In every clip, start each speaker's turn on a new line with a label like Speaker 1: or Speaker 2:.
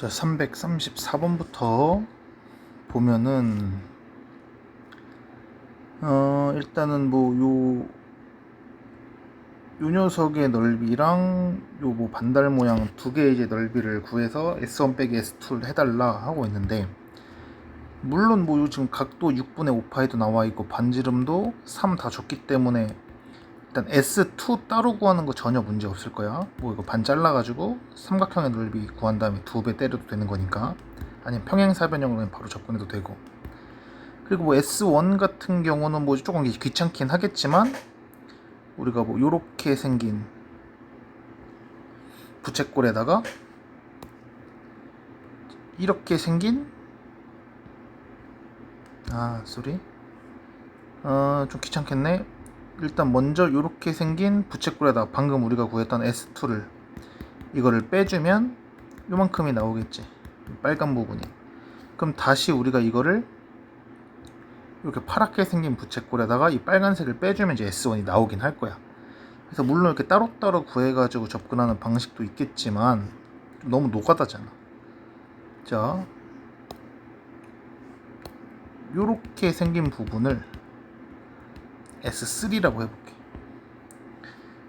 Speaker 1: 자, 334번부터 보면은 일단은 요 녀석의 넓이랑 요 반달 모양 두 개의 이제 넓이를 구해서 S1 빼기 S2를 해달라 하고 있는데, 물론 요 지금 각도 6분의 5파이도 나와 있고 반지름도 3 다 줬기 때문에 일단 S2 따로 구하는 거 전혀 문제 없을 거야. 이거 반 잘라가지고 삼각형의 넓이 구한 다음에 2배 때려도 되는 거니까, 아니면 평행사변형으로 바로 접근해도 되고. 그리고 S1 같은 경우는 조금 귀찮긴 하겠지만, 우리가 요렇게 생긴 부채꼴에다가 이렇게 생긴 좀 귀찮겠네. 일단 먼저 요렇게 생긴 부채꼴에다 방금 우리가 구했던 S2를 이거를 빼주면 요만큼이 나오겠지, 빨간 부분이. 그럼 다시 우리가 이거를 이렇게 파랗게 생긴 부채꼴에다가 이 빨간색을 빼주면 이제 S1이 나오긴 할 거야. 그래서 물론 이렇게 따로따로 구해가지고 접근하는 방식도 있겠지만 좀 너무 노가다잖아. 자, 요렇게 생긴 부분을 S3라고 해볼게.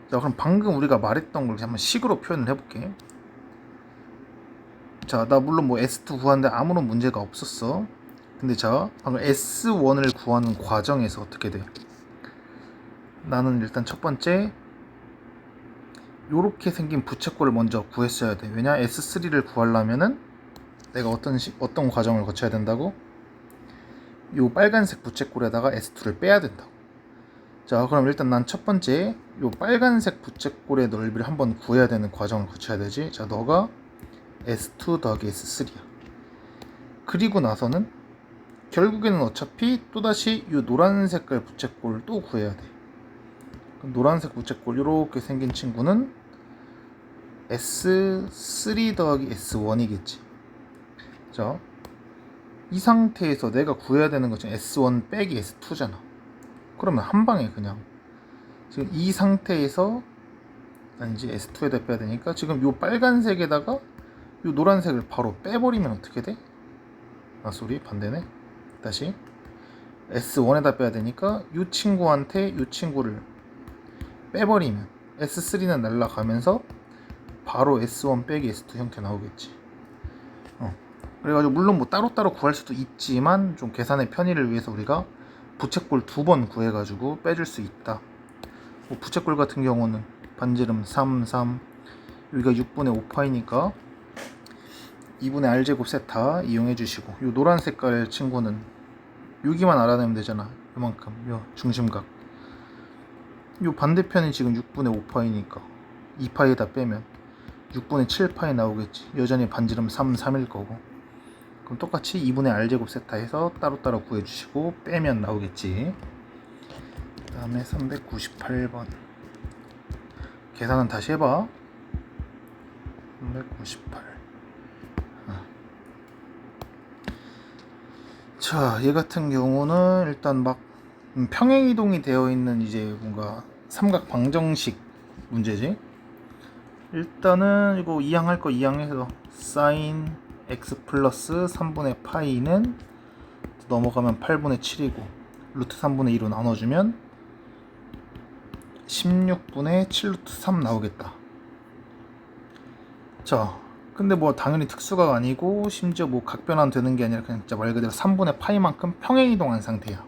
Speaker 1: 자, 그럼 방금 우리가 말했던 걸 한번 식으로 표현을 해볼게. 자, 나 물론 S2 구하는데 아무런 문제가 없었어. 근데 자, 방금 S1을 구하는 과정에서 어떻게 돼? 나는 일단 첫 번째 요렇게 생긴 부채꼴을 먼저 구했어야 돼. 왜냐? S3를 구하려면은 내가 어떤 과정을 거쳐야 된다고? 요 빨간색 부채꼴에다가 S2를 빼야 된다고. 자, 그럼 일단 난 첫 번째 요 빨간색 부채꼴의 넓이를 한번 구해야 되는 과정을 거쳐야 되지. 자, 너가 S2 더하기 S3야. 그리고 나서는 결국에는 어차피 또다시 이 노란 색깔 부채꼴을 또 구해야 돼. 노란색 부채꼴 이렇게 생긴 친구는 S3 더하기 S1이겠지. 자, 이 상태에서 내가 구해야 되는 것은 S1 빼기 S2잖아. 그러면 한 방에 그냥 지금 이 상태에서 아니지, S2에다 빼야 되니까 지금 요 빨간색에다가 요 노란색을 바로 빼버리면 어떻게 돼? 반대네. 다시 S1에다 빼야 되니까 이 친구한테 이 친구를 빼버리면 S3는 날라가면서 바로 S1 빼기 S2 형태 나오겠지. 그래가지고 물론 따로따로 구할 수도 있지만 좀 계산의 편의를 위해서 우리가 부채꼴 2번 구해가지고 빼줄 수 있다. 부채꼴 같은 경우는 반지름 3, 3, 여기가 6분의 5파이니까 2분의 R제곱 세타 이용해 주시고, 요 노란 색깔 친구는 여기만 알아내면 되잖아. 요만큼, 요 중심각. 요 반대편이 지금 6분의 5파이니까 2파이에다 빼면 6분의 7파이 나오겠지. 여전히 반지름 3, 3일 거고. 그럼 똑같이 2분의 R제곱 세타해서 따로따로 구해주시고 빼면 나오겠지. 그 다음에 398번 계산은 다시 해봐. 398. 자, 얘 같은 경우는 일단 평행이동이 되어 있는 이제 뭔가 삼각 방정식 문제지. 일단은 이거 이항할 거 이항해서 sin x 플러스 3분의 파이는 넘어가면 8분의 7이고 루트 3분의 2로 나눠주면 16분의 7 루트 3 나오겠다. 자, 근데 당연히 특수가 아니고 심지어 각변환 되는 게 아니라 그냥 진짜 말 그대로 3분의 파이만큼 평행이동한 상태야.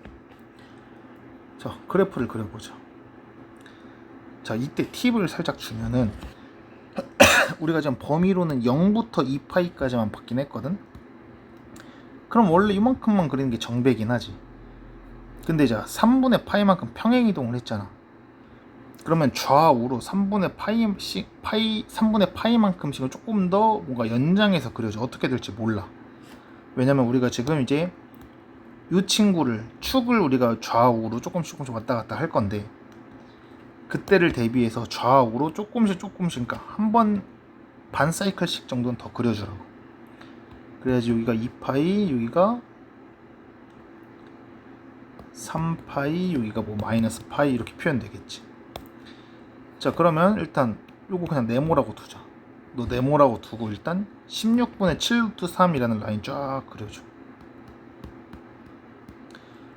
Speaker 1: 자, 그래프를 그려보자. 자, 이때 팁을 살짝 주면은 우리가 지금 범위로는 0부터 2파이까지만 받긴 했거든. 그럼 원래 이만큼만 그리는 게 정배긴 하지. 근데 자, 3분의 파이만큼 평행이동을 했잖아. 그러면 좌우로 3분의 파이만큼씩은 조금 더 뭔가 연장해서 그려줘. 어떻게 될지 몰라. 왜냐면 우리가 지금 이제 이 친구를 축을 우리가 좌우로 조금씩 왔다 갔다 할 건데, 그때를 대비해서 좌우로 조금씩 그러니까 한 번 반 사이클씩 정도는 더 그려주라고. 그래야지 여기가 2파이, 여기가 3파이, 여기가 마이너스 파이 이렇게 표현되겠지. 자, 그러면 일단 요거 그냥 네모라고 두자. 너 네모라고 두고 일단 16분의 7 루트 3이라는 라인 쫙 그려줘.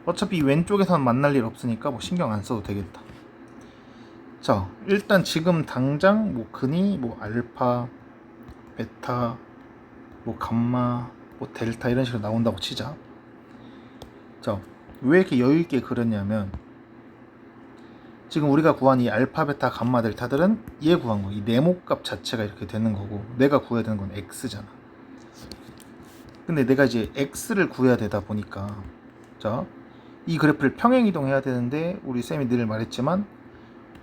Speaker 1: 어차피 왼쪽에선 만날 일 없으니까 뭐 신경 안 써도 되겠다. 자, 일단 지금 당장 뭐 근이 뭐 알파, 베타, 뭐 감마, 뭐 델타 이런 식으로 나온다고 치자. 자, 왜 이렇게 여유 있게 그렸냐면 지금 우리가 구한 이 알파, 베타, 감마, 델타들은 얘 구한 거, 이 네모값 자체가 이렇게 되는 거고 내가 구해야 되는 건 x잖아. 근데 내가 이제 x를 구해야 되다 보니까 자, 이 그래프를 평행 이동해야 되는데 우리 쌤이 늘 말했지만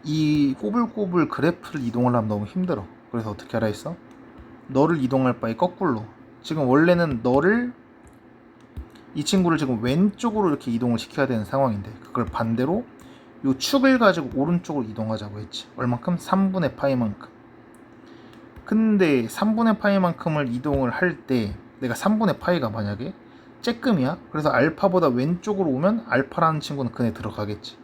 Speaker 1: 이 꼬불꼬불 그래프를 이동을 하면 너무 힘들어. 그래서 어떻게 하라 했어? 너를 이동할 바에 거꾸로. 지금 원래는 너를 이 친구를 지금 왼쪽으로 이렇게 이동을 시켜야 되는 상황인데 그걸 반대로 요 축을 가지고 오른쪽으로 이동하자고 했지. 얼만큼? 3분의 파이만큼. 근데 3분의 파이만큼을 이동을 할 때 내가 3분의 파이가 만약에 쬐끔이야? 그래서 알파보다 왼쪽으로 오면 알파라는 친구는 근에 들어가겠지.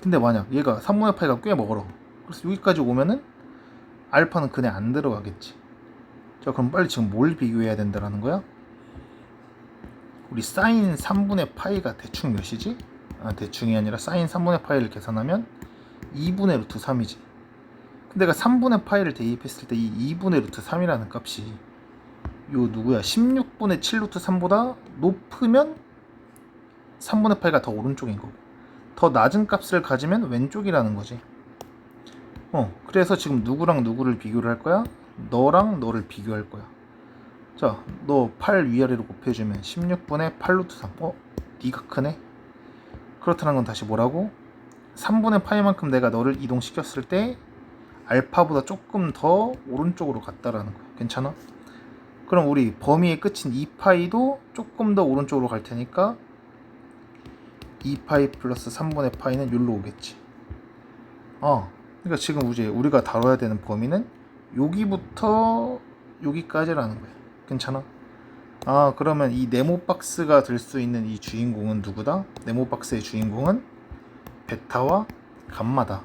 Speaker 1: 근데 만약 얘가 3분의 파이가 꽤 멀어. 그래서 여기까지 오면은 알파는 근에 안 들어가겠지. 자, 그럼 빨리 지금 뭘 비교해야 된다라는 거야? 우리 사인 3분의 파이가 대충 몇이지? 대충이 아니라 사인 3분의 파이를 계산하면 2분의 루트 3이지. 근데 내가 3분의 파이를 대입했을 때 이 2분의 루트 3이라는 값이 요 누구야? 16분의 7 루트 3보다 높으면 3분의 파이가 더 오른쪽인 거고 더 낮은 값을 가지면 왼쪽이라는 거지. 그래서 지금 누구랑 누구를 비교를 할 거야? 너랑 너를 비교할 거야. 자, 너 8 위아래로 곱해주면 16분의 8 루트 3. 니가 크네? 그렇다는 건 다시 뭐라고? 3분의 파이만큼 내가 너를 이동시켰을 때 알파보다 조금 더 오른쪽으로 갔다라는 거야. 괜찮아? 그럼 우리 범위의 끝인 2파이도 조금 더 오른쪽으로 갈 테니까 2파이 플러스 3분의 파이는 여기로 오겠지. 그러니까 지금 이제 우리가 다뤄야 되는 범위는 여기부터 여기까지라는 거야. 괜찮아? 그러면 이 네모 박스가 될 수 있는 이 주인공은 누구다? 네모 박스의 주인공은 베타와 감마다.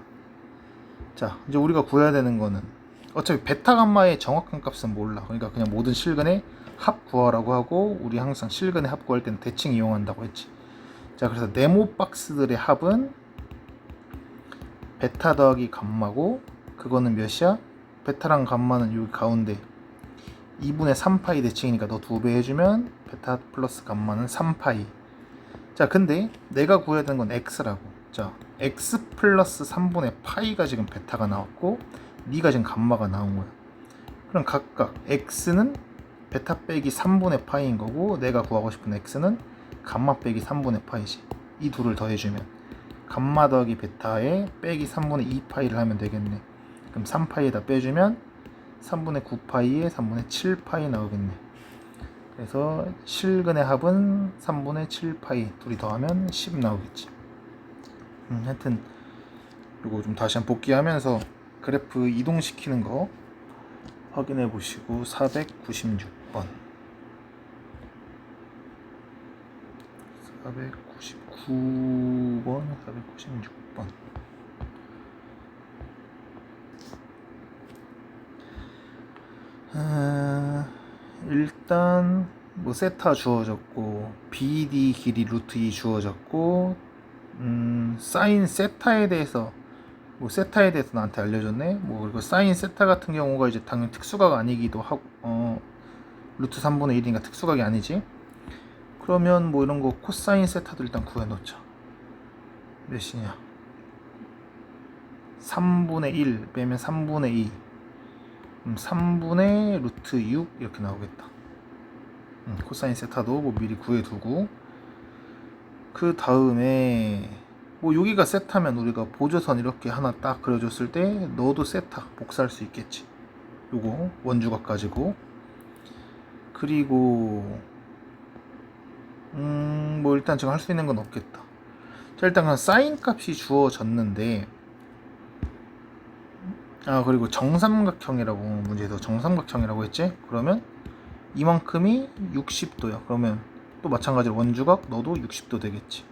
Speaker 1: 자, 이제 우리가 구해야 되는 거는 어차피 베타 감마의 정확한 값은 몰라. 그러니까 그냥 모든 실근의 합 구하라고 하고 우리 항상 실근의 합 구할 때는 대칭 이용한다고 했지. 자, 그래서 네모 박스들의 합은 베타 더하기 감마고 그거는 몇이야? 베타랑 감마는 여기 가운데 2분의 3파이 대칭이니까 너 2배 해주면 베타 플러스 감마는 3파이. 자, 근데 내가 구해야 되는 건 x라고. 자, x 플러스 3분의 파이가 지금 베타가 나왔고 네가 지금 감마가 나온 거야. 그럼 각각 x는 베타 빼기 3분의 파이인 거고 내가 구하고 싶은 x는 감마 빼기 3분의 파이지. 이 둘을 더해주면 감마 더하기 베타에 빼기 3분의 2파이를 하면 되겠네. 그럼 3파이에다 빼주면 3분의 9파이에 3분의 7파이 나오겠네. 그래서 실근의 합은 3분의 7파이 둘이 더하면 10 나오겠지. 하여튼 이거 좀 다시 한번 복귀하면서 그래프 이동시키는 거 확인해 보시고 496번 499번 496번 일단 뭐 세타 주어졌고 BD 길이 루트 2 주어졌고 사인 세타에 대해서 나한테 알려줬네. 뭐 그리고 사인 세타 같은 경우가 이제 당연히 특수각 아니기도 하고 루트 3분의 1이니까 특수각이 아니지. 그러면 뭐 이런 거 코사인 세타도 일단 구해놓자. 몇이냐? 3분의 1 빼면 3분의 2 3분의 루트 6 이렇게 나오겠다. 코사인 세타도 뭐 미리 구해두고 그 다음에 뭐 여기가 세타면 우리가 보조선 이렇게 하나 딱 그려줬을 때 너도 세타 복사할 수 있겠지. 요거 원주각 가지고 그리고 뭐 일단 지금 할 수 있는 건 없겠다. 자, 일단 그냥 사인 값이 주어졌는데 그리고 정삼각형이라고 문제에서 정삼각형이라고 했지? 그러면 이만큼이 60도야. 그러면 또 마찬가지로 원주각 너도 60도 되겠지.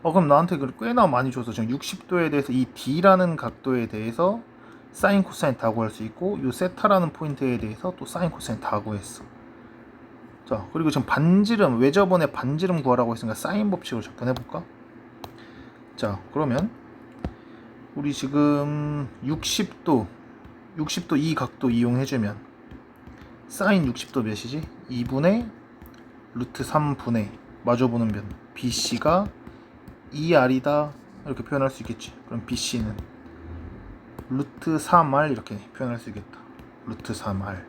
Speaker 1: 그럼 나한테 꽤나 많이 줘서 지금 60도에 대해서 이 D라는 각도에 대해서 사인 코사인 다 구할 수 있고 요 세타라는 포인트에 대해서 또 사인 코사인 다 구했어. 자, 그리고 지금 반지름, 외접원의 반지름 구하라고 했으니까 사인 법칙으로 접근해볼까? 자, 그러면 우리 지금 60도 이 각도 이용해주면 사인 60도 몇이지? 2분의 루트 3분의 마주보는 변 BC가 2R이다 이렇게 표현할 수 있겠지. 그럼 BC는 루트 3R 이렇게 표현할 수 있겠다. 루트 3R.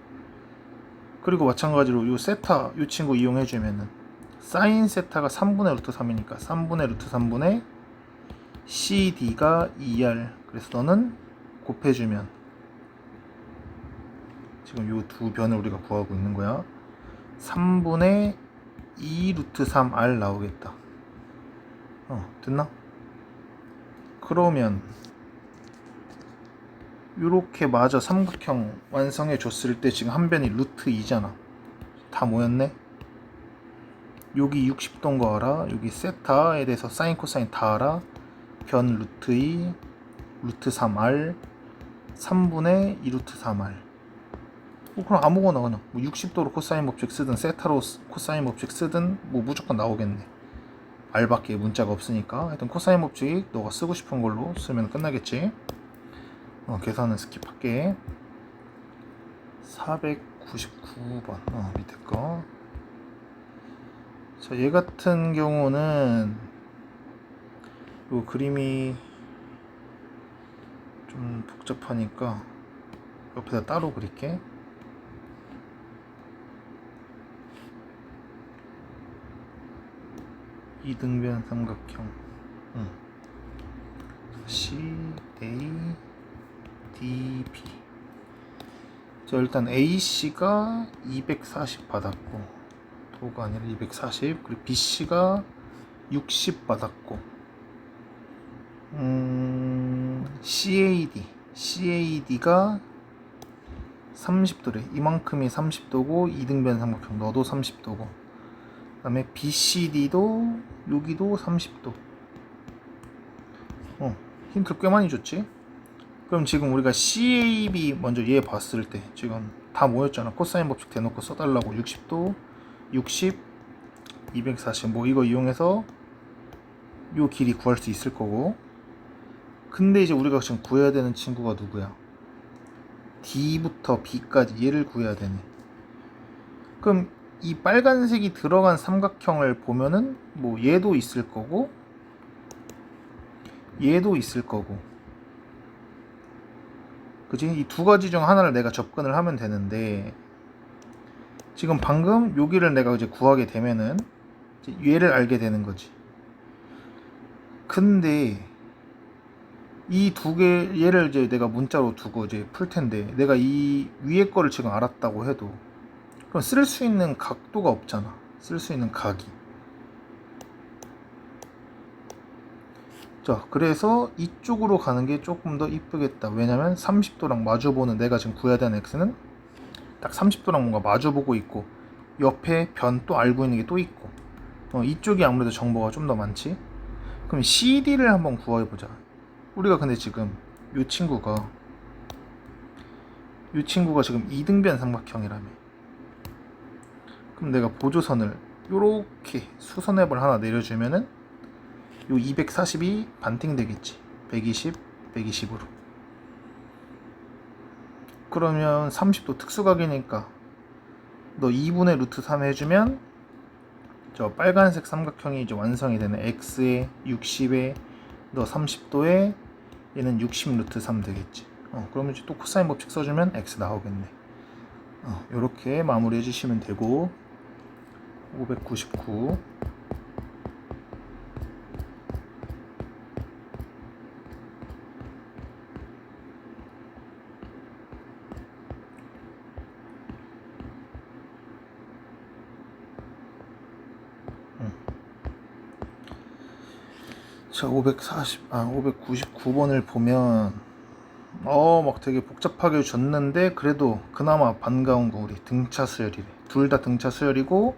Speaker 1: 그리고 마찬가지로 요 세타 요 친구 이용해주면은 사인 세타가 3분의 루트 3이니까 3분의 루트 3분의 CD가 2R. 그래서 너는 곱해주면 지금 요 두 변을 우리가 구하고 있는 거야. 3분의 2 루트 3R 나오겠다. 됐나? 그러면 요렇게 마저 삼각형 완성해 줬을 때 지금 한 변이 루트 2잖아. 다 모였네? 여기 60도인 거 알아? 여기 세타에 대해서 사인 코사인 다 알아? 변 루트 2 루트 3R 3분의 2 루트 3R. 그럼 아무거나 그냥 뭐 60도로 코사인 법칙 쓰든 세타로 코사인 법칙 쓰든 뭐 무조건 나오겠네. R밖에 문자가 없으니까. 하여튼 코사인 법칙 너가 쓰고 싶은 걸로 쓰면 끝나겠지. 계산은 스킵할게. 499번 밑에 거. 자, 얘 같은 경우는 요 그림이 좀 복잡하니까 옆에다 따로 그릴게. 이등변 삼각형 C, A, D, B. 자, 일단 AC가 240 받았고 도가 아니라 240. 그리고 BC가 60 받았고 CAD가 30도래. 이만큼이 30도고 이등변 삼각형 너도 30도고 그 다음에 BCD도 여기도 30도. 힌트 꽤 많이 줬지? 그럼 지금 우리가 CAB 먼저 얘 봤을 때 지금 다 모였잖아. 코사인 법칙 대놓고 써달라고 60도 60 240 뭐 이거 이용해서 요 길이 구할 수 있을 거고. 근데 이제 우리가 지금 구해야 되는 친구가 누구야? D부터 B까지 얘를 구해야 되네. 그럼 이 빨간색이 들어간 삼각형을 보면은 뭐 얘도 있을 거고 얘도 있을 거고, 그치? 이 두 가지 중 하나를 내가 접근을 하면 되는데 지금 방금 여기를 내가 이제 구하게 되면은 이제 얘를 알게 되는 거지. 근데 이 두 개 얘를 이제 내가 문자로 두고 이제 풀 텐데 내가 이 위에 거를 지금 알았다고 해도 그럼 쓸 수 있는 각도가 없잖아. 쓸 수 있는 각이. 자, 그래서 이쪽으로 가는 게 조금 더 이쁘겠다. 왜냐면 30도랑 마주보는 내가 지금 구해야 되는 x는 딱 30도랑 뭔가 마주보고 있고 옆에 변 또 알고 있는 게 또 있고 이쪽이 아무래도 정보가 좀 더 많지. 그럼 CD를 한번 구해보자. 우리가 근데 지금 이 친구가 지금 이등변 삼각형이라며. 그럼 내가 보조선을 요렇게 수선앱을 하나 내려주면은 요 240이 반띵 되겠지. 120, 120으로. 그러면 30도 특수각이니까 너 2분의 루트 3 해주면 저 빨간색 삼각형이 이제 완성이 되네. x에 60에 너 30도에 얘는 60 루트 3 되겠지. 그러면 이제 또 코사인 법칙 써주면 x 나오겠네. 요렇게 마무리 해주시면 되고. 599. 자, 599번을 보면 막 되게 복잡하게 줬는데 그래도 그나마 반가운 거 우리 등차 수열이래. 둘 다 등차 수열이고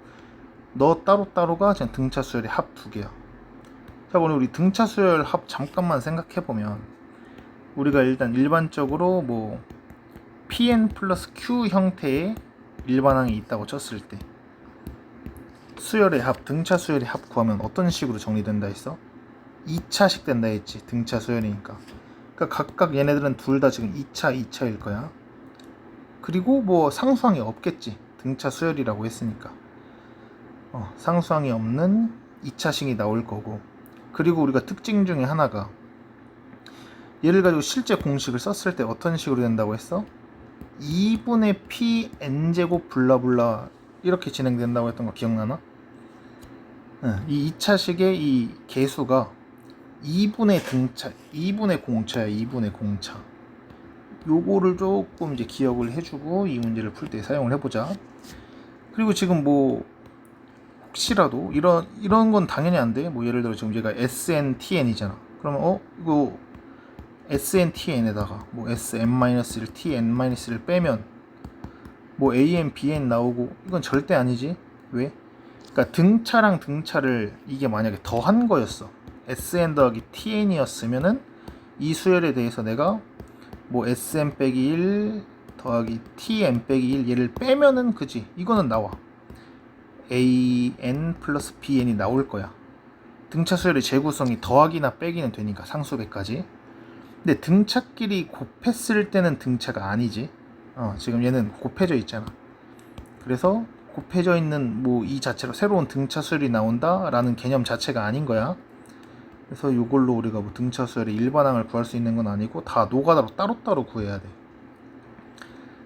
Speaker 1: 너 따로따로가 그냥 등차 수열의 합 두 개야. 자, 오늘 우리 등차 수열 합 잠깐만 생각해 보면 우리가 일단 일반적으로 뭐 pn 플러스 q 형태의 일반항이 있다고 쳤을 때 수열의 합, 등차 수열의 합 구하면 어떤 식으로 정리된다 했어? 2차식 된다 했지. 등차 수열이니까. 그러니까 각각 얘네들은 둘 다 지금 2차, 2차일 거야. 그리고 뭐 상수항이 없겠지. 등차 수열이라고 했으니까. 상수항이 없는 2차식이 나올 거고. 그리고 우리가 특징 중에 하나가 얘를 가지고 실제 공식을 썼을 때 어떤 식으로 된다고 했어? 2분의 p n제곱 블라블라 이렇게 진행된다고 했던 거 기억나나? 이 2차식의 이 개수가 2분의 등차, 2분의 공차야. 2분의 공차. 요거를 조금 이제 기억을 해주고 이 문제를 풀 때 사용을 해보자. 그리고 지금 뭐 혹시라도 이런 건 당연히 안 돼. 뭐 예를 들어 지금 얘가 SNTN이잖아. 그러면 이거 SNTN에다가 뭐 SM-1, TN-1를 빼면 뭐 AN, BN 나오고 이건 절대 아니지. 왜? 그러니까 등차랑 등차를 이게 만약에 더한 거였어. SN 더하기 TN이었으면은 이 수열에 대해서 내가 뭐 SM 빼기 1 더하기 TN 빼기 1 얘를 빼면은 그지. 이거는 나와. AN 플러스 BN이 나올 거야. 등차 수열의 재구성이 더하기나 빼기는 되니까 상수배까지. 근데 등차끼리 곱했을 때는 등차가 아니지. 지금 얘는 곱해져 있잖아. 그래서 곱해져 있는 뭐 이 자체로 새로운 등차 수열이 나온다 라는 개념 자체가 아닌 거야. 그래서 이걸로 우리가 뭐 등차 수열의 일반항을 구할 수 있는 건 아니고 다 노가다로 따로따로 구해야 돼.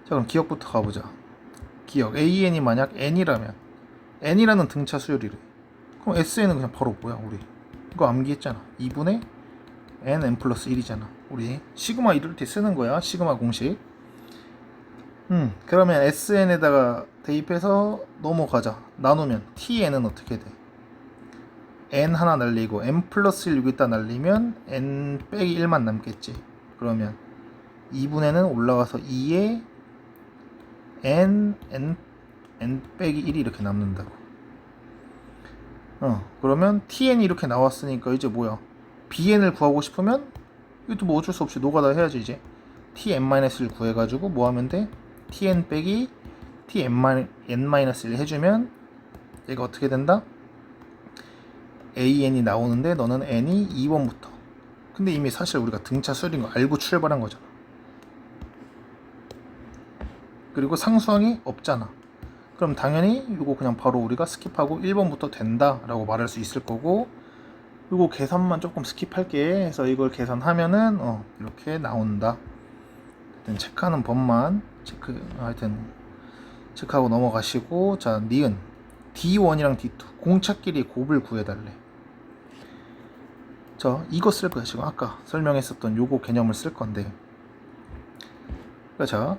Speaker 1: 자, 그럼 기억부터 가보자. 기억. AN이 만약 N이라면 N이라는 등차 수열이래. 그럼 SN은 그냥 바로 뭐야 우리 이거 암기했잖아. 2분의 N 플러스 1이잖아. 우리 시그마 이럴 때 쓰는 거야. 시그마 공식. 그러면 SN에다가 대입해서 넘어가자. 나누면 TN은 어떻게 돼? N 하나 날리고 N 플러스 1 여기다 날리면 N 빼기 1만 남겠지. 그러면 2분의는 올라가서 2에 N 빼기 1이 이렇게 남는다고. 그러면 TN이 이렇게 나왔으니까 이제 뭐야? BN을 구하고 싶으면 이것도 뭐 어쩔 수 없이 노가다 해야지. 이제 TN-1을 구해가지고 뭐 하면 돼? TN 빼기 TN-1 해주면 얘가 어떻게 된다? AN이 나오는데 너는 N이 2번부터. 근데 이미 사실 우리가 등차 수열인 거 알고 출발한 거잖아. 그리고 상수항이 없잖아. 그럼 당연히 이거 그냥 바로 우리가 스킵하고 1번부터 된다 라고 말할 수 있을 거고, 이거 계산만 조금 스킵할게 해서 이걸 계산하면은 이렇게 나온다. 하여튼 체크하는 법만 체크하고 넘어가시고, 자, 니은 D1이랑 D2 공차끼리 곱을 구해달래. 자, 이거 쓸 거야. 지금 아까 설명했었던 요거 개념을 쓸 건데, 자,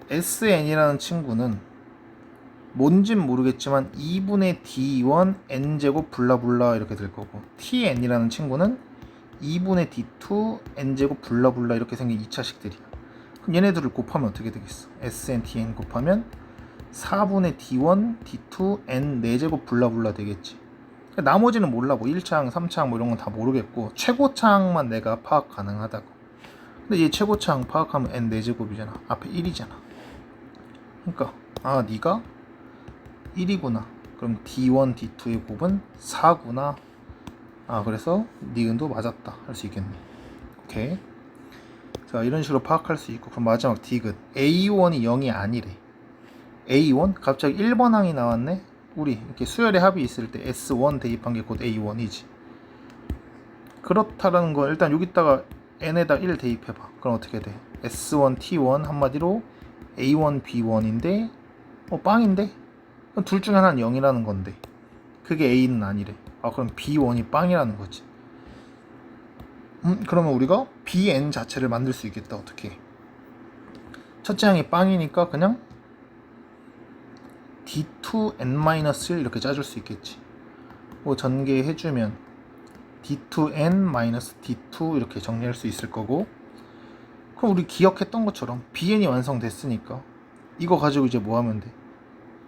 Speaker 1: SN이라는 친구는 뭔진 모르겠지만 2분의 D1 N제곱 블라블라 이렇게 될 거고, TN이라는 친구는 2분의 D2 N제곱 블라블라 이렇게 생긴 2차식들이야. 그럼 얘네들을 곱하면 어떻게 되겠어? SN, TN 곱하면 4분의 D1, D2, N 4제곱 블라블라 되겠지. 나머지는 몰라. 뭐 1차항, 3차항 뭐 이런 건 다 모르겠고, 최고차항만 내가 파악 가능하다고. 근데 얘 최고차항 파악하면 N 4제곱이잖아. 앞에 1이잖아. 그러니까 네가 1이구나. 그럼 D1, D2의 곱은 4구나. 그래서 니은도 맞았다 할 수 있겠네. 오케이. 자, 이런 식으로 파악할 수 있고, 그럼 마지막 디귿. A1이 0이 아니래. A1? 갑자기 1번 항이 나왔네? 우리 이렇게 수열의 합이 있을 때 S1 대입한 게 곧 A1이지. 그렇다라는 건 일단 여기다가 N에다 1 대입해봐. 그럼 어떻게 돼? S1, T1 한마디로 A1, B1인데 빵인데? 그럼 둘 중에 하나는 0이라는 건데 그게 A는 아니래. 그럼 B1이 빵이라는 거지. 그러면 우리가 BN 자체를 만들 수 있겠다. 어떻게? 첫째 항이 빵이니까 그냥 D2N-1 이렇게 짜줄 수 있겠지. 뭐 전개해주면 D2N-D2 이렇게 정리할 수 있을 거고, 그럼 우리 기억했던 것처럼 BN이 완성됐으니까 이거 가지고 이제 뭐 하면 돼?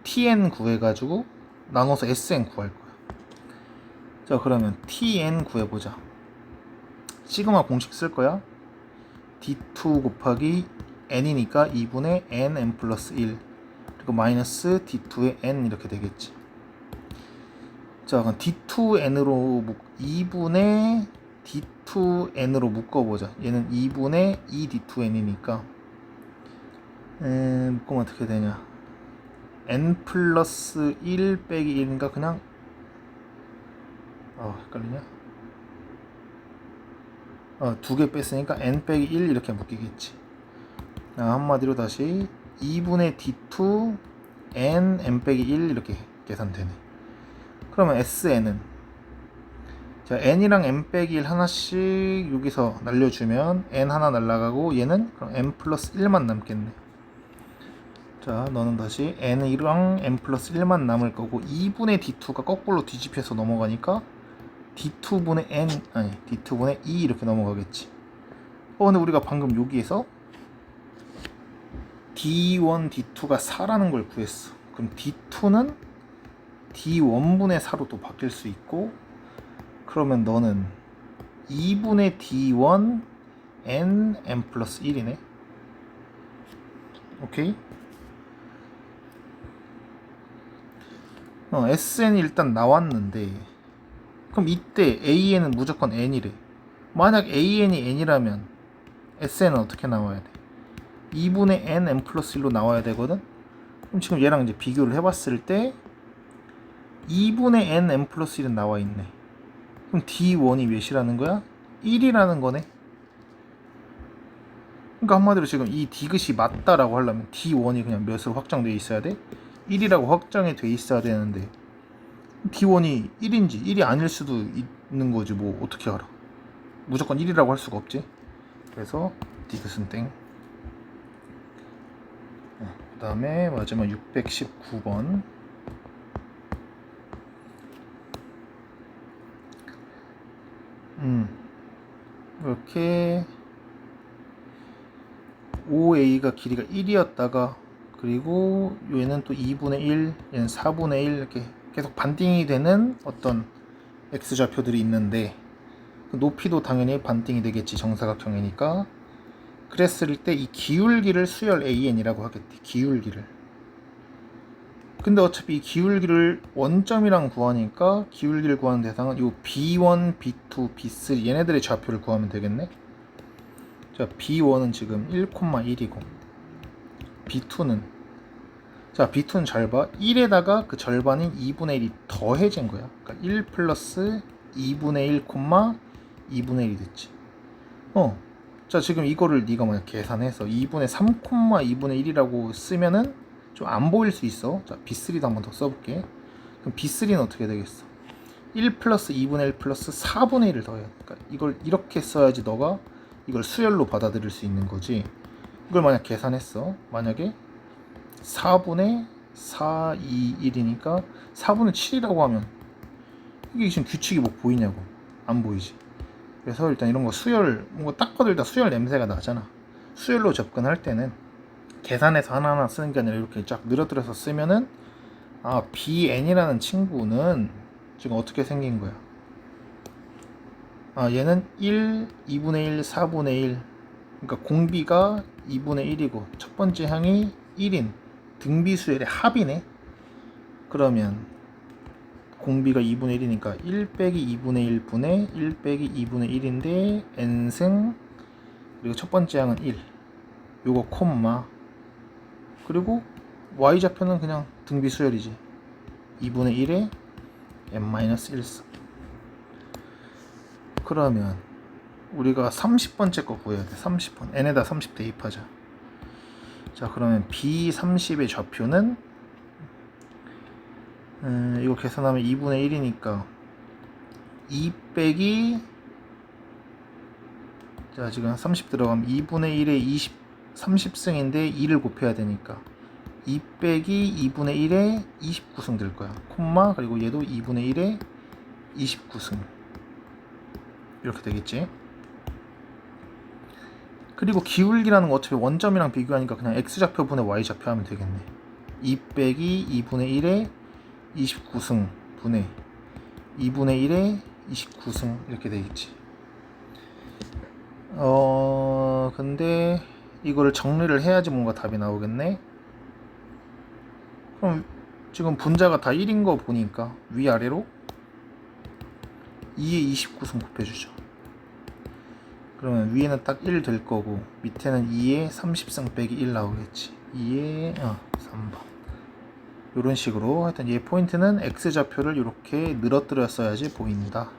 Speaker 1: TN 구해가지고 나눠서 SN 구할 거야. 자, 그러면 TN 구해보자. 시그마 공식 쓸 거야. D2 곱하기 n이니까 2분의 n 플러스 1 그리고 마이너스 D2의 n 이렇게 되겠지. 자, 그럼 D2n으로 2분의 D2n으로 묶어보자. 얘는 2분의 2D2n이니까 묶으면 어떻게 되냐, n 플러스 1 빼기 1인가 그냥 헷갈리냐, 두 개 뺐으니까 n 빼기 1 이렇게 묶이겠지. 한마디로 다시 2분의 D2 n 빼기 1 이렇게 계산되네. 그러면 SN은, 자, n이랑 n 빼기 1 하나씩 여기서 날려주면 n 하나 날라가고 얘는 그럼 n 플러스 1만 남겠네. 자, 너는 다시 n이랑 n 플러스 1만 남을 거고 2분의 D2가 거꾸로 뒤집혀서 넘어가니까 D2분의 n 아니 D2분의 2 이렇게 넘어가겠지. 근데 우리가 방금 여기에서 D1, D2가 4라는 걸 구했어. 그럼 D2는 D1분의 4로 또 바뀔 수 있고, 그러면 너는 2분의 D1 n 플러스 1이네. 오케이? SN이 일단 나왔는데, 그럼 이때 AN은 무조건 n이래. 만약 AN이 n이라면 SN은 어떻게 나와야 돼? 2분의 n 플러스 1로 나와야 되거든? 그럼 지금 얘랑 이제 비교를 해봤을 때 2분의 n 플러스 1은 나와 있네. 그럼 D1이 몇이라는 거야? 1이라는 거네. 그러니까 한마디로 지금 이 디귿이 맞다라고 하려면 D1이 그냥 몇으로 확정되어 있어야 돼? 1이라고 확정이 돼 있어야 되는데 D1이 1인지 1이 아닐 수도 있는 거지. 뭐 어떻게 알아? 무조건 1이라고 할 수가 없지. 그래서 디귿은 땡. 그 다음에 마지막 619번. 이렇게 OA가 길이가 1이었다가 그리고 얘는 또 2분의 1, 얘는 4분의 1 이렇게 계속 반띵이 되는 어떤 X좌표들이 있는데 높이도 당연히 반띵이 되겠지. 정사각형이니까. 그랬을 때 이 기울기를 수열 AN이라고 하겠지. 기울기를. 근데 어차피 이 기울기를 원점이랑 구하니까 기울기를 구하는 대상은 요 B1, B2, B3 얘네들의 좌표를 구하면 되겠네. 자, B1은 지금 1,1이고 B2는, 자, B2는 잘 봐. 1에다가 그 절반인 2분의 1이 더해진 거야. 그러니까 1 플러스 2분의 1, 2분의 1이 됐지. 자, 지금 이거를 네가 만약 계산해서 2분의 3, 2분의 1이라고 쓰면은 좀 안 보일 수 있어. 자, B3도 한 번 더 써볼게. 그럼 B3는 어떻게 되겠어? 1 플러스 2분의 1 플러스 4분의 1을 더해. 그러니까 이걸 이렇게 써야지 너가 이걸 수열로 받아들일 수 있는 거지. 이걸 만약 계산했어. 만약에 4분의 4, 2, 1이니까 4분의 7이라고 하면 이게 지금 규칙이 뭐 보이냐고. 안 보이지. 그래서 일단 이런 거 수열, 뭔가 딱 봐도 일단 수열 냄새가 나잖아. 수열로 접근할 때는 계산해서 하나하나 쓰는 게 아니라 이렇게 쫙 늘어뜨려서 쓰면은 BN이라는 친구는 지금 어떻게 생긴 거야? 얘는 1, 2분의 1, 4분의 1. 그러니까 공비가 2분의 1이고 첫 번째 항이 1인 등비수열의 합이네. 그러면 공비가 2분의 1이니까 1 빼기 2분의 1 분의 1 빼기 2분의 1인데 n승, 그리고 첫 번째 항은 1, 요거 콤마, 그리고 y좌표는 그냥 등비수열이지. 2분의 1에 n-1승. 그러면 우리가 30번째 거 구해야 돼. 30번 n에다 30 대입하자. 자, 그러면 B30의 좌표는 이거 계산하면 2분의 1이니까 2 빼기, 자, 지금 30 들어가면 2분의 1에 20 30승인데 2를 곱해야 되니까 2 빼기 2분의 1에 29승 될 거야. 콤마, 그리고 얘도 2분의 1에 29승 이렇게 되겠지. 그리고 기울기라는 거 어차피 원점이랑 비교하니까 그냥 X좌표 분의 Y좌표 하면 되겠네. 2 빼기 2분의 1에 29승 분의 2분의 1에 29승 이렇게 되겠지. 근데 이거를 정리를 해야지 뭔가 답이 나오겠네. 그럼 지금 분자가 다 1인 거 보니까 위아래로 2에 29승 곱해주죠. 그러면 위에는 딱 1 될 거고 밑에는 2에 30승 빼기 1 나오겠지. 2에 3번. 이런 식으로 하여튼 얘 포인트는 x좌표를 이렇게 늘어뜨렸어야지 보인다.